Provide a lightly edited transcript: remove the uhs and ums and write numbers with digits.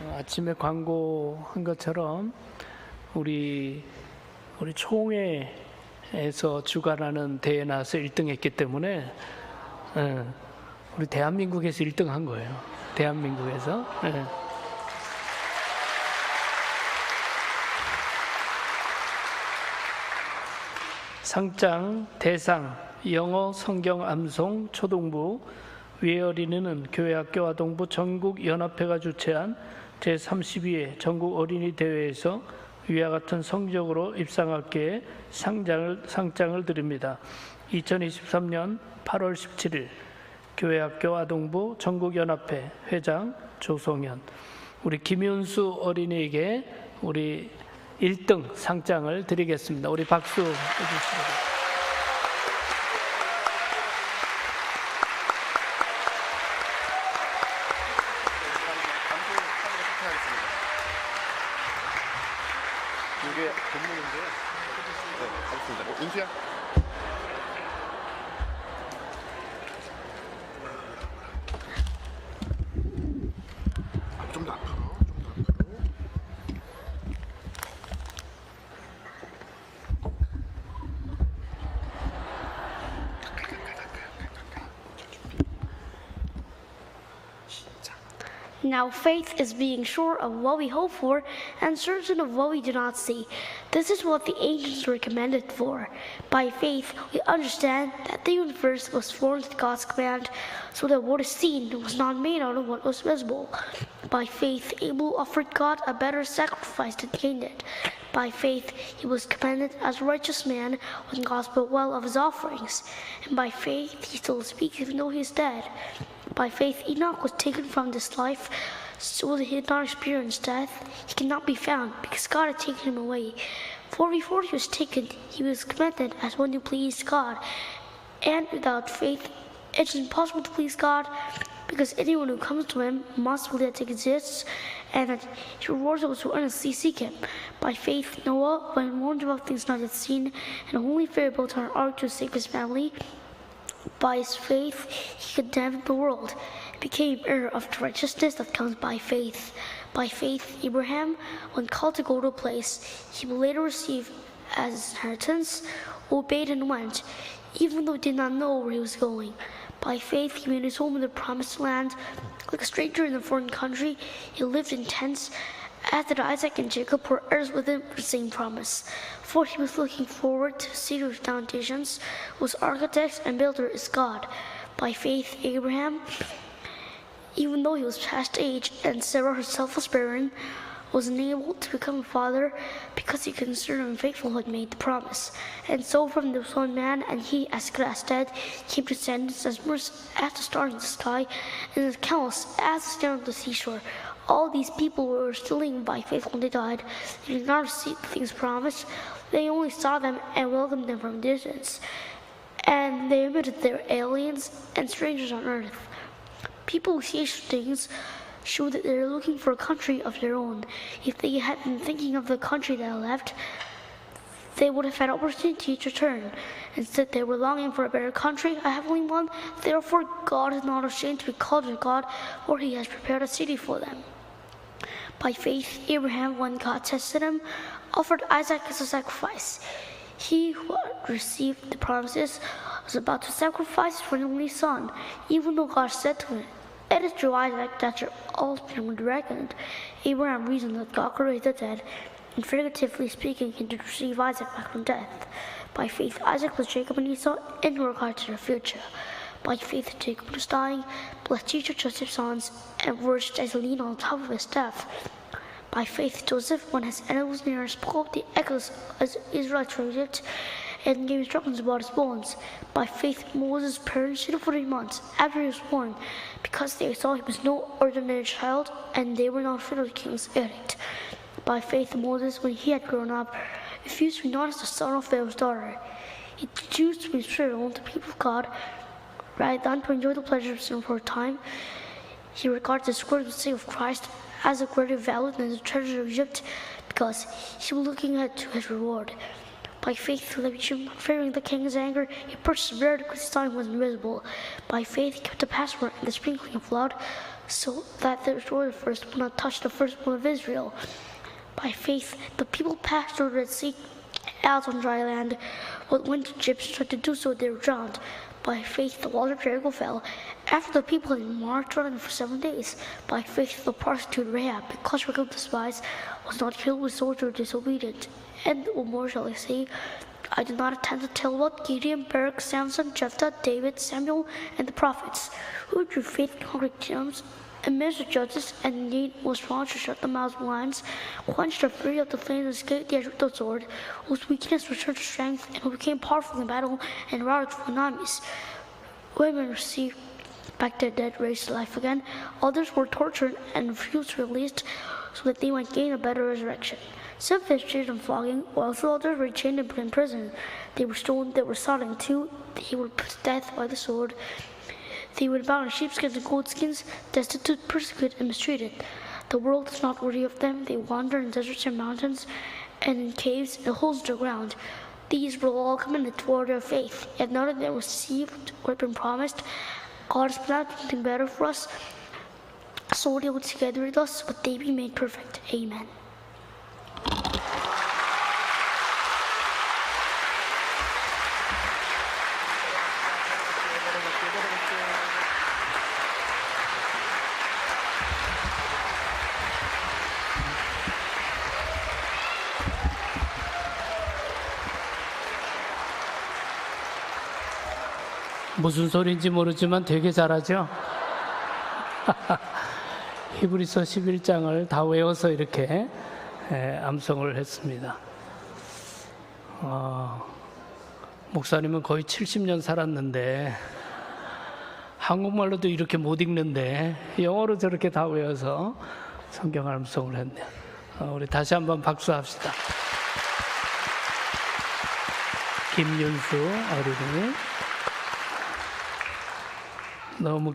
아침에 광고한 것처럼 우리 총회에서 주관하는 대회 나와서 1등 했기 때문에 우리 대한민국에서 1등 한 거예요. 대한민국에서. 상장 대상 영어성경암송 초등부 위어린이는 교회학교 아동부 전국연합회가 주최한 제32회 전국 어린이 대회에서 위와 같은 성적으로 입상학계에 상장을 드립니다. 2023년 8월 17일 교회학교 아동부 전국연합회 회장 조성현, 우리 김윤수 어린이에게 우리 1등 상장을 드리겠습니다. 우리 박수 해주시고. 이게 본문인데요. 네, 가겠습니다. 윤수야. 좀 더 앞으로, Now faith is being sure of what we hope for and certain of what we do not see. This is what the ancients were commended for. By faith, we understand that the universe was formed at God's command, so that what is seen was not made out of what was visible. By faith, Abel offered God a better sacrifice than Cain did. By faith, he was commended as a righteous man when God spoke well of his offerings. And by faith, he still speaks even though he is dead. By faith, Enoch was taken from this life, so that he had not experienced death. He cannot be found, because God had taken him away. For before he was taken, he was commended as one who pleased God. And without faith, it is impossible to please God, because anyone who comes to him must believe that he exists, and that he rewards those who earnestly seek him. By faith, Noah, when warned about things not yet seen, and only fear built an ark to save his family. By his faith, he condemned the world, and became heir of the righteousness that comes by faith. By faith, Abraham, when called to go to a place he will later receive as his inheritance, obeyed and went, even though he did not know where he was going. By faith, he made his home in the promised land. Like a stranger in a foreign country, he lived in tents, as did Isaac and Jacob, who were heirs with him for the same promise. For he was looking forward to a city with foundations, whose architect and builder is God. By faith, Abraham, even though he was past age and Sarah herself was barren, was enabled to become a father because he considered him faithful who had made the promise. And so from this one man, and he as good as dead, came descendants as numerous as the stars in the sky, and as countless as the sand on the seashore. All these people were still living by faith when they died. They did not receive the things promised. They only saw them and welcomed them from a distance. And they admitted they were aliens and strangers on earth. People who see such things show that they are looking for a country of their own. If they had been thinking of the country they left, they would have had opportunity to return. Instead, they were longing for a better country, a heavenly one. Therefore, God is not ashamed to be called their God, for he has prepared a city for them. By faith, Abraham, when God tested him, offered Isaac as a sacrifice. He who had received the promises was about to sacrifice his one only son, even though God said to him, "It is through Isaac that your offspring will be reckoned." Abraham reasoned that God could raise the dead, and figuratively speaking, he did receive Isaac back from death. By faith, Isaac was Jacob and Esau in regard to their future. By faith, Jacob was dying, blessed each of Joseph's sons, and worshiped as a lean on top of his staff. By faith, Joseph, when his enemy was near, spoke the echoes as Israelites from Egypt, and gave instructions about his bones. By faith, Moses' parents waited for 3 months after he was born, because they saw he was no ordinary child, and they were not afraid of the king's edict. By faith, Moses, when he had grown up, refused to be known as the son of Pharaoh's daughter. He chose to be faithful to the people of God, rather than to enjoy the pleasure of sin for a time. He regarded the scourge of the sake of Christ as a greater value than the treasure of Egypt, because he was looking ahead to his reward. By faith, fearing the king's anger, he persevered because his time was invisible. By faith, he kept the Passover and the sprinkling of blood, so that the destroyer first will not touch the firstborn of Israel. By faith, the people passed through the Red Sea out on dry land, but when the Egyptians tried to do so, they were drowned. By faith, the walls of Jericho fell, after the people had marched on it for 7 days. By faith, the prostitute Rahab, because she was despised, was not killed with swords or disobedient. And what more shall I say? I did not intend to tell about Gideon, Barak, Samson, Jephthah, David, Samuel, and the prophets, who through faith conquered kingdoms, administered judges, and indeed was strong to shut the mouths of lions, quenched the fury of the flames, and escaped the edge of the sword, whose weakness returned to strength, and who became powerful in battle and routed for enemies. Women received back their dead, raised to life again. Others were tortured and refused to be released, so that they might gain a better resurrection. Some faced chains and flogging, while others were chained and put in prison. They were stoned, they were sodden too, they were put to death by the sword. They were bound in sheepskins and goatskins, destitute, persecuted, and mistreated. The world is not worthy of them. They wander in deserts and mountains, and in caves and holes in the ground. These were all commended toward their faith, yet none of them received what had been promised. God has planned something better for us, so they will together with us, but they be made perfect. Amen. 무슨 소리인지 모르지만 되게 잘하죠? 히브리서 11장을 다 외워서 이렇게 암송을 했습니다. 목사님은 거의 70년 살았는데 한국말로도 이렇게 못 읽는데 영어로 저렇게 다 외워서 성경 암송을 했네요. 우리 다시 한번 박수합시다. 김윤수 어린이 너무